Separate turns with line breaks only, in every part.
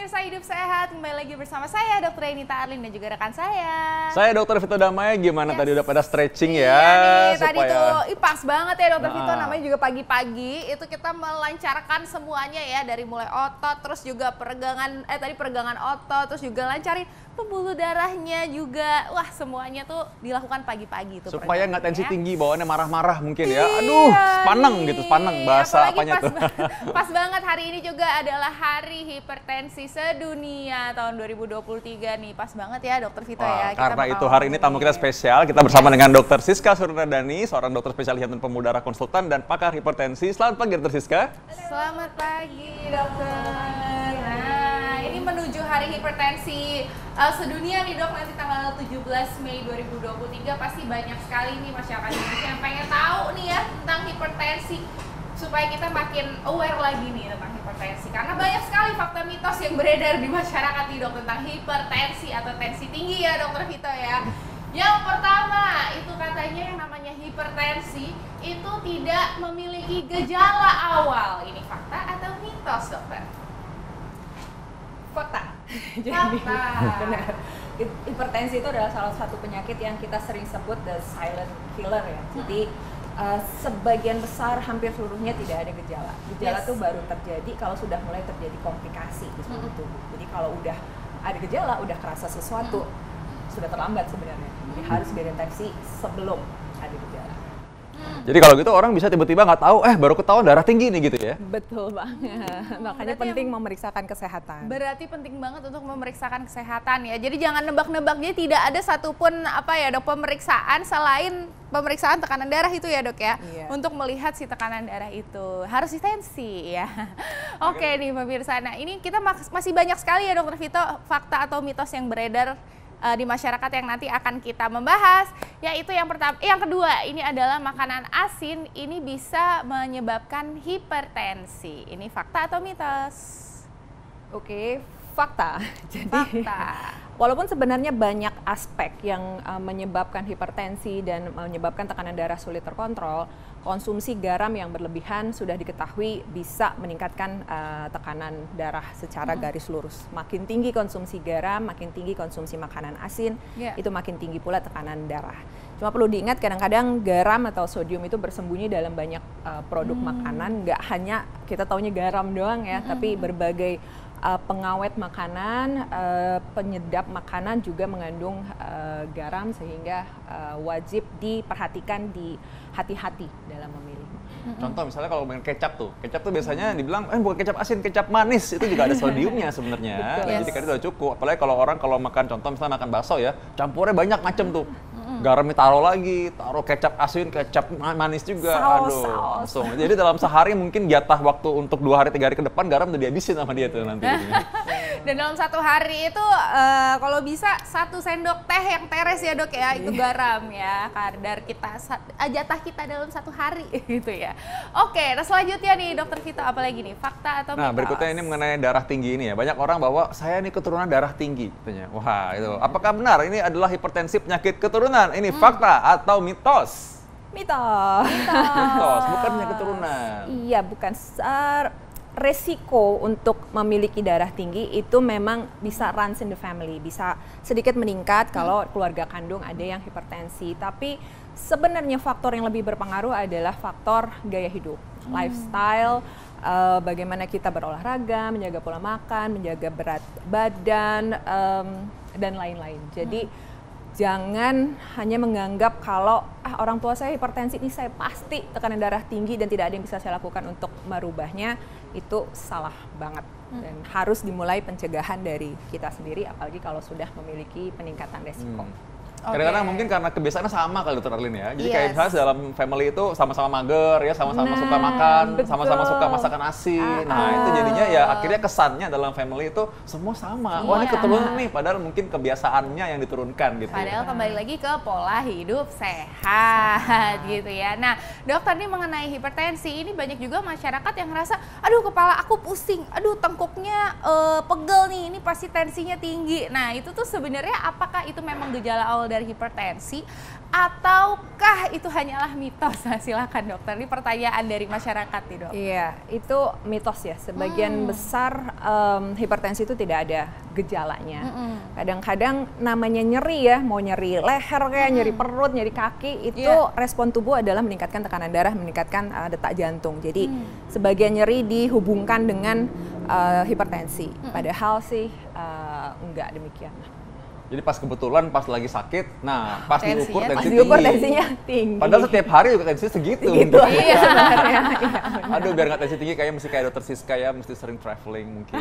pemirsa Hidup Sehat, kembali lagi bersama saya Dr. Renita Arlin dan juga rekan saya.
Saya Dr. Vito Damai, gimana tadi udah pada stretching ya?
Iya nih,
supaya...
tadi tuh pas banget ya Dr. Vito, namanya juga pagi-pagi itu kita melancarkan semuanya ya, dari mulai otot, terus juga peregangan otot, terus juga lancarin pembuluh darahnya juga. Wah, semuanya tuh dilakukan pagi-pagi tuh.
Supaya nggak tensi tinggi, bawaannya marah-marah mungkin ya.
Iya,
Aduh, sepaneng gitu, sepaneng bahasa
apalagi
apanya tuh.
Pas banget hari ini juga adalah Hari Hipertensi Sedunia tahun 2023 nih. Pas banget ya Dokter Vito ya.
Karena itu hari ini tamu kita spesial, kita bersama dengan Dr. Siska Suryadani, seorang dokter spesialis jantung pembuluh darah konsultan dan pakar hipertensi. Selamat pagi Dr. Siska.
Selamat pagi dokter. Nah, ini menuju Hari Hipertensi Sedunia nih dok, nanti tanggal 17 Mei 2023 pasti banyak sekali nih masyarakat Indonesia yang pengen tahu nih ya tentang hipertensi, supaya kita makin aware lagi nih tentang hipertensi, karena banyak sekali fakta mitos yang beredar di masyarakat nih dok tentang hipertensi atau tensi tinggi ya Dokter Vito ya. Yang pertama itu katanya yang namanya hipertensi itu tidak memiliki gejala awal. Ini fakta atau mitos dokter?
Fakta. Jadi,
Fakta.
benar. Hipertensi itu adalah salah satu penyakit yang kita sering sebut the silent killer ya. Jadi sebagian besar hampir seluruhnya tidak ada gejala. Gejala tuh baru terjadi kalau sudah mulai terjadi komplikasi di seluruh tubuh. Jadi kalau udah ada gejala, udah kerasa sesuatu, sudah terlambat sebenarnya. Jadi harus dideteksi sebelum ada gejala.
Jadi kalau gitu orang bisa tiba-tiba nggak tahu, baru ketahuan darah tinggi nih gitu ya?
Betul banget. Makanya penting memeriksakan kesehatan.
Berarti penting banget untuk memeriksakan kesehatan ya. Jadi jangan nebak-nebak, jadi tidak ada satupun dok pemeriksaan selain pemeriksaan tekanan darah itu ya dok ya. Iya. Untuk melihat si tekanan darah itu harus distensi ya. Oke nih pemirsa, nah ini kita masih banyak sekali ya Dokter Vito fakta atau mitos yang beredar di masyarakat yang nanti akan kita membahas, yaitu yang kedua ini adalah makanan asin ini bisa menyebabkan hipertensi. Ini fakta atau mitos?
Oke, fakta. Jadi
fakta.
Walaupun sebenarnya banyak aspek yang menyebabkan hipertensi dan menyebabkan tekanan darah sulit terkontrol, konsumsi garam yang berlebihan sudah diketahui bisa meningkatkan tekanan darah secara garis lurus. Makin tinggi konsumsi garam, makin tinggi konsumsi makanan asin, itu makin tinggi pula tekanan darah. Cuma perlu diingat kadang-kadang garam atau sodium itu bersembunyi dalam banyak produk makanan, nggak hanya kita taunya garam doang ya, tapi berbagai pengawet makanan, penyedap makanan juga mengandung garam, sehingga wajib diperhatikan, hati-hati dalam memilih.
Contoh misalnya kalau main kecap tuh biasanya dibilang bukan kecap asin, kecap manis, itu juga ada sodiumnya sebenarnya. Jadi kan itu udah cukup. Apalagi kalau orang makan misalnya makan bakso ya, campurnya banyak macam tuh. Garamnya taruh lagi, taruh kecap asin, kecap manis juga. Langsung. Jadi dalam sehari mungkin jatah waktu untuk 2 hari 3 hari ke depan garam udah dihabisin sama dia tuh nanti.
Dan dalam 1 hari itu kalau bisa 1 sendok teh yang teres ya dok ya, itu garam ya, kadar kita jatah kita dalam 1 hari gitu ya. Oke, nah selanjutnya nih Dokter Vito, apalagi nih fakta atau mitos?
Nah berikutnya ini mengenai darah tinggi ini ya, banyak orang bawa saya ini keturunan darah tinggi katanya. Wah itu, apakah benar ini adalah hipertensi penyakit keturunan? Ini fakta atau mitos?
Mitos.
Mitos, bukan penyakit keturunan.
Iya, bukan. Resiko untuk memiliki darah tinggi itu memang bisa runs in the family, bisa sedikit meningkat kalau keluarga kandung ada yang hipertensi. Tapi sebenarnya faktor yang lebih berpengaruh adalah faktor gaya hidup, lifestyle, bagaimana kita berolahraga, menjaga pola makan, menjaga berat badan, dan lain-lain. Jadi jangan hanya menganggap kalau orang tua saya hipertensi ini saya pasti tekanan darah tinggi dan tidak ada yang bisa saya lakukan untuk merubahnya. Itu salah banget dan harus dimulai pencegahan dari kita sendiri, apalagi kalau sudah memiliki peningkatan resiko.
Kadang-kadang mungkin karena kebiasaannya sama kali Dr. Arlin ya. Jadi kayak misalnya dalam family itu sama-sama mager ya, sama-sama suka makan, sama-sama suka masakan asin. Nah itu jadinya ya akhirnya kesannya dalam family itu semua sama. Wah ini keturunan nih, padahal mungkin kebiasaannya yang diturunkan gitu.
Padahal kembali lagi ke pola hidup sehat gitu ya. Nah dokter, nih mengenai hipertensi ini banyak juga masyarakat yang ngerasa, aduh kepala aku pusing, aduh tengkuknya pegel nih, ini pasti tensinya tinggi. Nah itu tuh sebenarnya apakah itu memang gejala awal dari hipertensi ataukah itu hanyalah mitos? Nah, silakan dokter, ini pertanyaan dari masyarakat nih dok.
Iya, itu mitos ya. Sebagian besar hipertensi itu tidak ada gejalanya. Kadang-kadang namanya nyeri ya, mau nyeri leher kayak nyeri perut, nyeri kaki, itu respon tubuh adalah meningkatkan tekanan darah, meningkatkan detak jantung. Jadi sebagian nyeri dihubungkan dengan hipertensi. Padahal sih enggak demikian.
Jadi pas kebetulan pas lagi sakit, nah pas diukur tensi
diukur
tinggi.
tensinya tinggi.
Padahal setiap hari juga tensi segitu.
Iya sebenarnya.
Aduh, biar nggak tensi tinggi kayaknya mesti kayak dokter Siska ya, mesti sering traveling mungkin.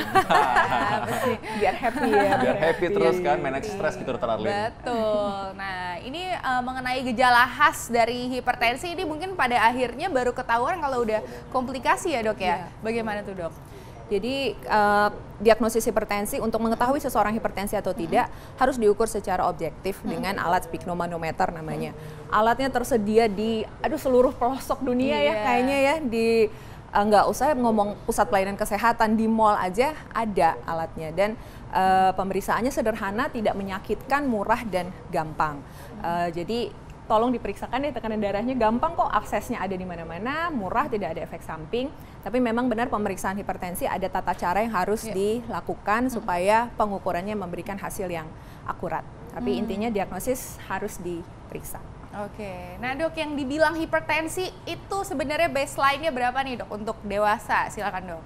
Biar happy ya.
Biar happy terus kan, manage stress gitu dokter Arlin.
Betul. Nah ini mengenai gejala khas dari hipertensi ini mungkin pada akhirnya baru ketahuan kalau udah komplikasi ya dok ya. Bagaimana tuh dok?
Jadi diagnosis hipertensi untuk mengetahui seseorang hipertensi atau tidak harus diukur secara objektif dengan alat sphygmomanometer namanya. Alatnya tersedia di seluruh pelosok dunia ya kayaknya ya, di nggak usah ngomong pusat pelayanan kesehatan, di mall aja ada alatnya, dan pemeriksaannya sederhana, tidak menyakitkan, murah dan gampang. Jadi tolong diperiksakan deh tekanan darahnya, gampang kok, aksesnya ada di mana-mana, murah, tidak ada efek samping. Tapi memang benar pemeriksaan hipertensi ada tata cara yang harus dilakukan supaya pengukurannya memberikan hasil yang akurat. Tapi intinya diagnosis harus diperiksa.
Oke, nah dok, yang dibilang hipertensi itu sebenarnya baseline-nya berapa nih dok untuk dewasa? Silakan dok.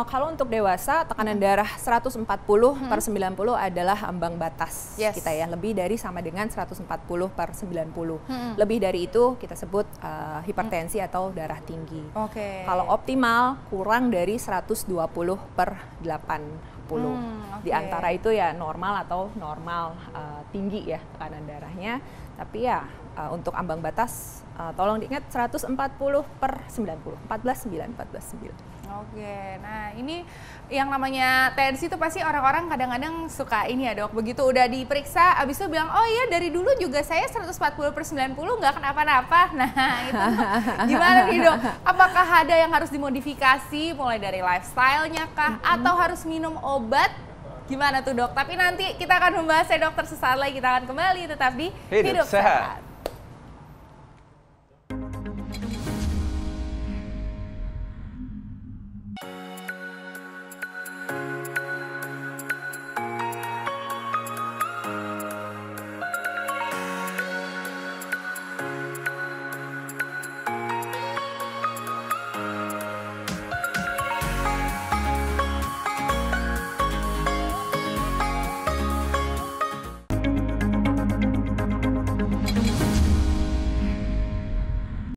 Kalau untuk dewasa tekanan darah 140 per 90 adalah ambang batas kita ya, lebih dari sama dengan 140 per 90. Lebih dari itu kita sebut hipertensi atau darah tinggi. Kalau optimal kurang dari 120 per 80. Di antara itu ya normal atau normal tinggi ya tekanan darahnya. Tapi ya untuk ambang batas tolong diingat 140 per 90, 14,9.
Oke, nah ini yang namanya tensi itu pasti orang-orang kadang-kadang suka ini ya dok, begitu udah diperiksa abis itu bilang, oh iya dari dulu juga saya 140 per 90 nggak kenapa-napa. Nah itu gimana nih dok, apakah ada yang harus dimodifikasi mulai dari lifestyle-nya kah, atau harus minum obat? Gimana tuh dok? Tapi nanti kita akan membahasnya dokter sesaat lagi, kita akan kembali tetap di Hidup Sehat.